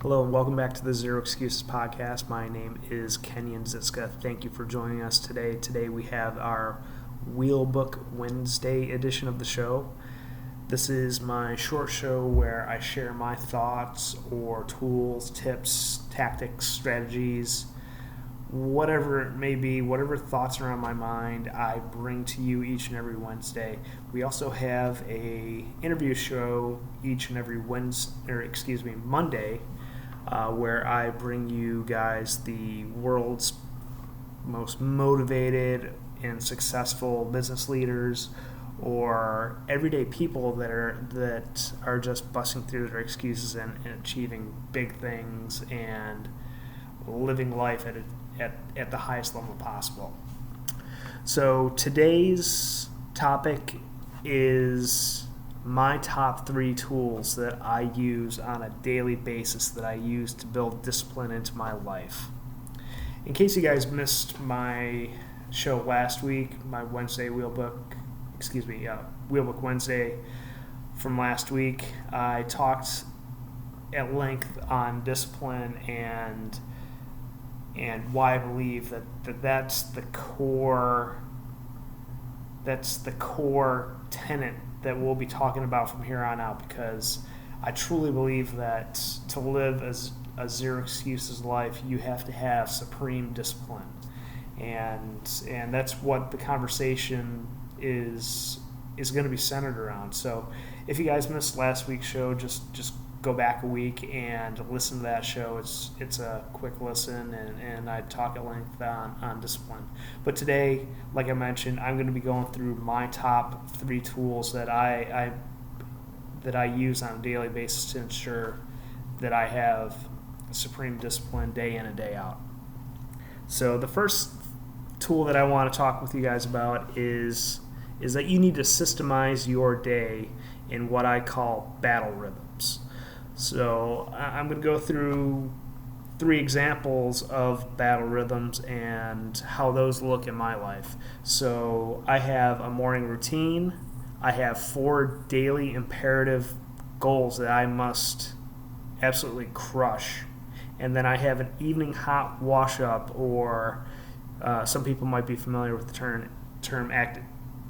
Hello and welcome back to the Zero Excuses podcast. My name is Kenyon Ziska. Thank you for joining us today. Today we have our Wheelbook Wednesday edition of the show. This is my short show where I share my thoughts or tools, tips, tactics, strategies, whatever it may be, whatever thoughts are on my mind, I bring to you each and every Wednesday. We also have a interview show each and every Monday, where I bring you guys the world's most motivated and successful business leaders or everyday people that are just busting through their excuses and achieving big things and living life at the highest level possible. So today's topic is my top 3 tools that I use on a daily basis that I use to build discipline into my life. In case you guys missed my show last week, my Wheelbook Wednesday from last week, I talked at length on discipline and why I believe that's the core tenet that we'll be talking about from here on out, because I truly believe that to live as a zero excuses life, you have to have supreme discipline, and that's what the conversation is going to be centered around. So if you guys missed last week's show, just go back a week and listen to that show. It's a quick listen, and I talk at length on discipline. But today, like I mentioned, I'm going to be going through my top 3 tools that I use on a daily basis to ensure that I have supreme discipline day in and day out. So the first tool that I want to talk with you guys about is that you need to systemize your day in what I call battle rhythms. So I'm going to go through 3 examples of battle rhythms and how those look in my life. So I have a morning routine. I have 4 daily imperative goals that I must absolutely crush. And then I have an evening hot wash-up, or some people might be familiar with the term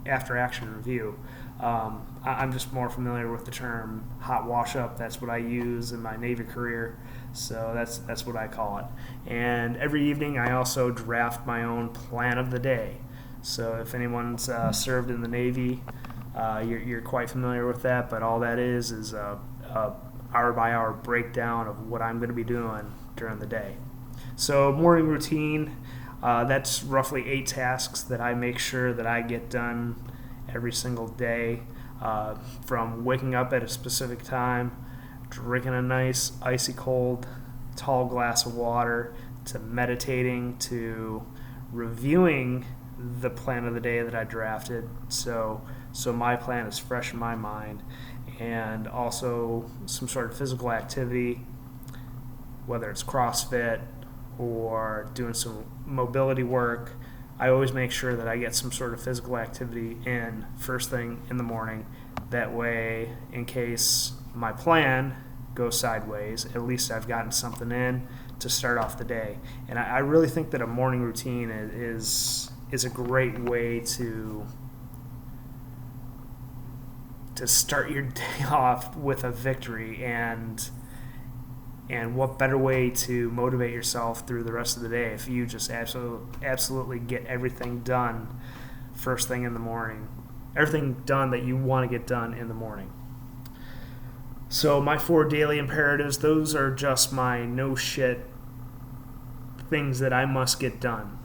after-action review. I'm just more familiar with the term hot wash-up. That's what I use in my Navy career, so that's what I call it. And every evening I also draft my own plan of the day. So if anyone's served in the Navy, you're quite familiar with that, but all that is a hour-by-hour breakdown of what I'm going to be doing during the day. So morning routine, that's roughly 8 tasks that I make sure that I get done every single day, from waking up at a specific time, drinking a nice icy cold tall glass of water, to meditating, to reviewing the plan of the day that I drafted, so my plan is fresh in my mind, and also some sort of physical activity, whether it's CrossFit or doing some mobility work. I always make sure that I get some sort of physical activity in first thing in the morning. That way, in case my plan goes sideways, at least I've gotten something in to start off the day. And I really think that a morning routine is a great way to start your day off with a victory, and what better way to motivate yourself through the rest of the day if you just absolutely get everything done first thing in the morning, everything done that you want to get done in the morning. So my 4 daily imperatives, those are just my no shit things that I must get done.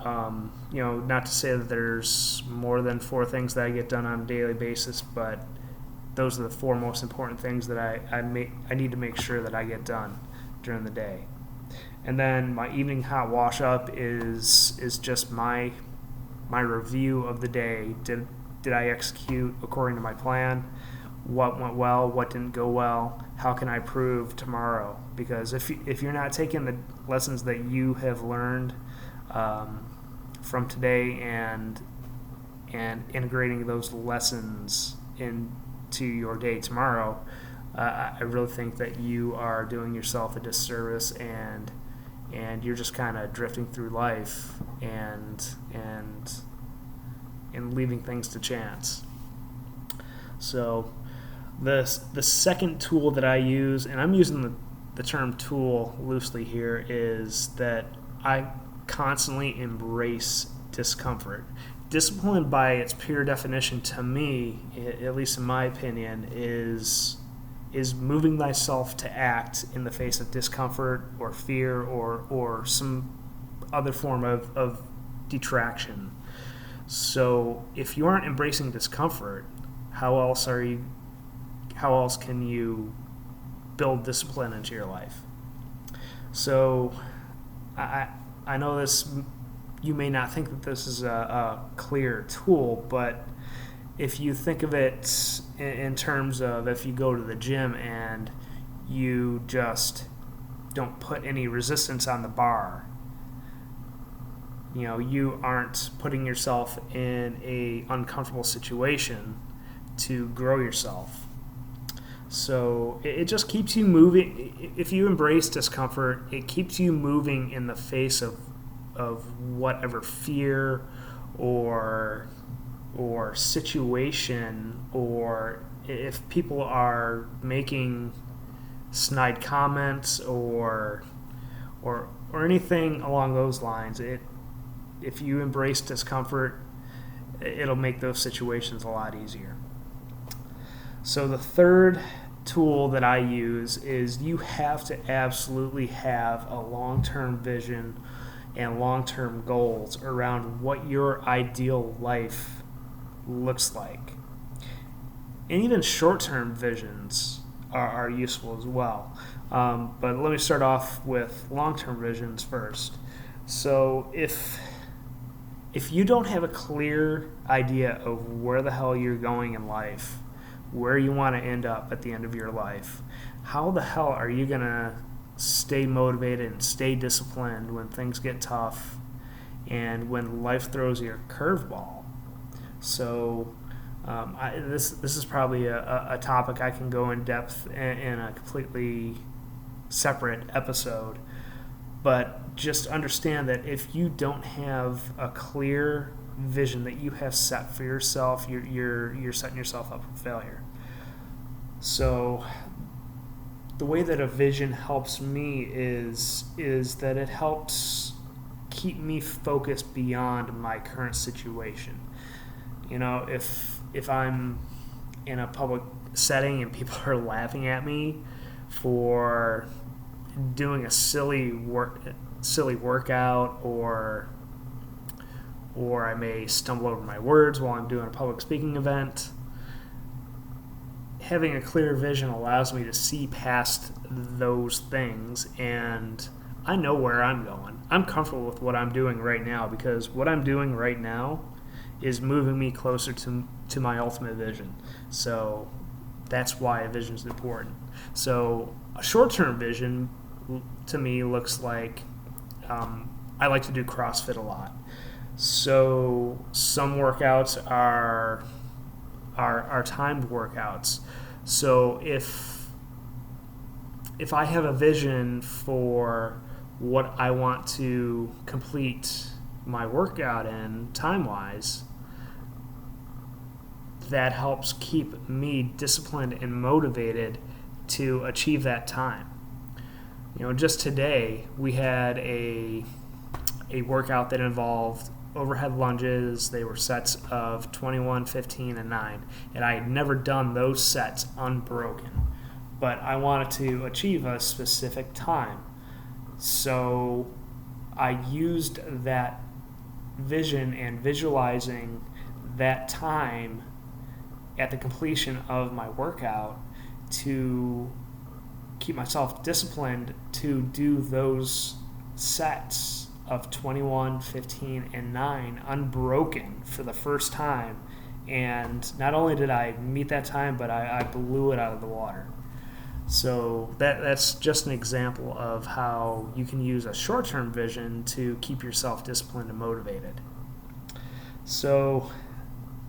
Not to say that there's more than 4 things that I get done on a daily basis, but those are the 4 most important things that I need to make sure that I get done during the day. And then my evening hot wash up is just my review of the day. Did I execute according to my plan? What went well? What didn't go well? How can I improve tomorrow? Because if you're not taking the lessons that you have learned from today and integrating those lessons into your day tomorrow, I really think that you are doing yourself a disservice, and you're just kind of drifting through life and leaving things to chance. So the second tool that I use, and I'm using the term tool loosely here, is that I constantly embrace discomfort. Discipline, by its pure definition, to me, at least in my opinion, is moving thyself to act in the face of discomfort or fear or some other form of detraction. So if you aren't embracing discomfort, how else can you build discipline into your life? So I know this, you may not think that this is a clear tool, but if you think of it in terms of if you go to the gym and you just don't put any resistance on the bar, you aren't putting yourself in a uncomfortable situation to grow yourself. So it just keeps you moving. If you embrace discomfort, it keeps you moving in the face of whatever fear or situation, or if people are making snide comments or anything along those lines. If you embrace discomfort, it'll make those situations a lot easier. So the third tool that I use is you have to absolutely have a long-term vision and long-term goals around what your ideal life looks like. And even short-term visions are useful as well. But let me start off with long-term visions first. So if you don't have a clear idea of where the hell you're going in life, where you want to end up at the end of your life, how the hell are you going to stay motivated and stay disciplined when things get tough and when life throws you a curveball? So this is probably a topic I can go in depth in a completely separate episode. But just understand that if you don't have a clear vision that you have set for yourself, you're setting yourself up for failure. So the way that a vision helps me is that it helps keep me focused beyond my current situation. If I'm in a public setting and people are laughing at me for doing a silly workout, or I may stumble over my words while I'm doing a public speaking event, having a clear vision allows me to see past those things, and I know where I'm going. I'm comfortable with what I'm doing right now, because what I'm doing right now is moving me closer to my ultimate vision. So that's why a vision is important. So a short-term vision to me looks like, I like to do CrossFit a lot. So some workouts are timed workouts. So if I have a vision for what I want to complete my workout in time-wise, that helps keep me disciplined and motivated to achieve that time. Just today we had a workout that involved overhead lunges. They were sets of 21, 15, and 9. And I had never done those sets unbroken. But I wanted to achieve a specific time. So I used that vision and visualizing that time at the completion of my workout to keep myself disciplined to do those sets of 21, 15, and 9 unbroken for the first time. And not only did I meet that time, but I blew it out of the water. So that's just an example of how you can use a short-term vision to keep yourself disciplined and motivated. So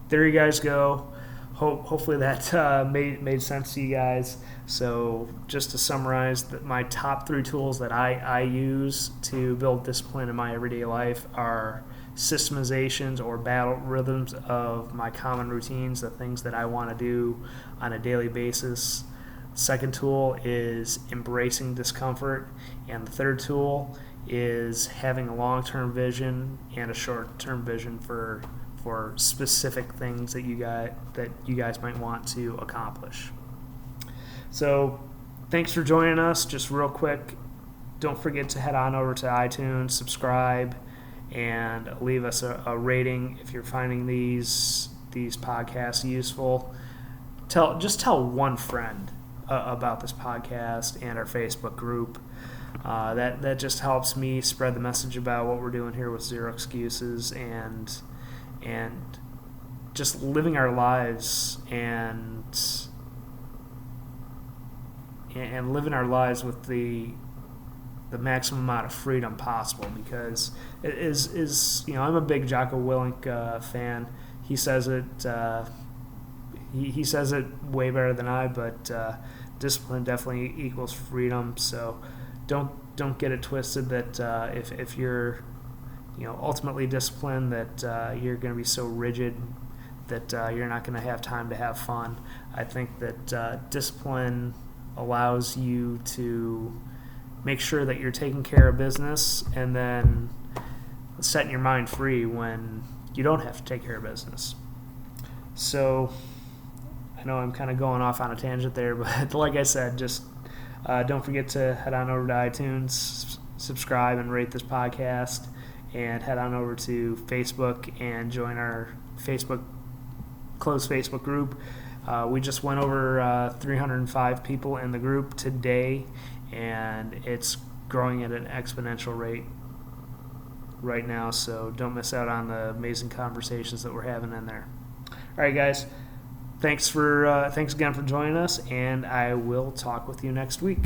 there you guys go. hopefully that made sense to you guys. So just to summarize, my top 3 tools that I use to build discipline in my everyday life are systemizations or battle rhythms of my common routines, the things that I want to do on a daily basis. Second tool is embracing discomfort, and the third tool is having a long-term vision and a short-term vision for specific things that you guys might want to accomplish. So thanks for joining us. Just real quick, don't forget to head on over to iTunes, subscribe, and leave us a rating if you're finding these podcasts useful. Just tell one friend about this podcast and our Facebook group. That just helps me spread the message about what we're doing here with Zero Excuses and just living our lives and living our lives with the maximum amount of freedom possible, because it is I'm a big Jocko Willink fan. He says it he says it way better than I, but discipline definitely equals freedom. So don't get it twisted that if you're ultimately disciplined, that you're going to be so rigid that you're not going to have time to have fun. I think that discipline allows you to make sure that you're taking care of business and then setting your mind free when you don't have to take care of business. So I know I'm kind of going off on a tangent there, but like I said, just don't forget to head on over to iTunes, subscribe and rate this podcast, and head on over to Facebook and join our closed Facebook group. We just went over 305 people in the group today, and it's growing at an exponential rate right now, so don't miss out on the amazing conversations that we're having in there. All right, guys, thanks again for joining us, and I will talk with you next week.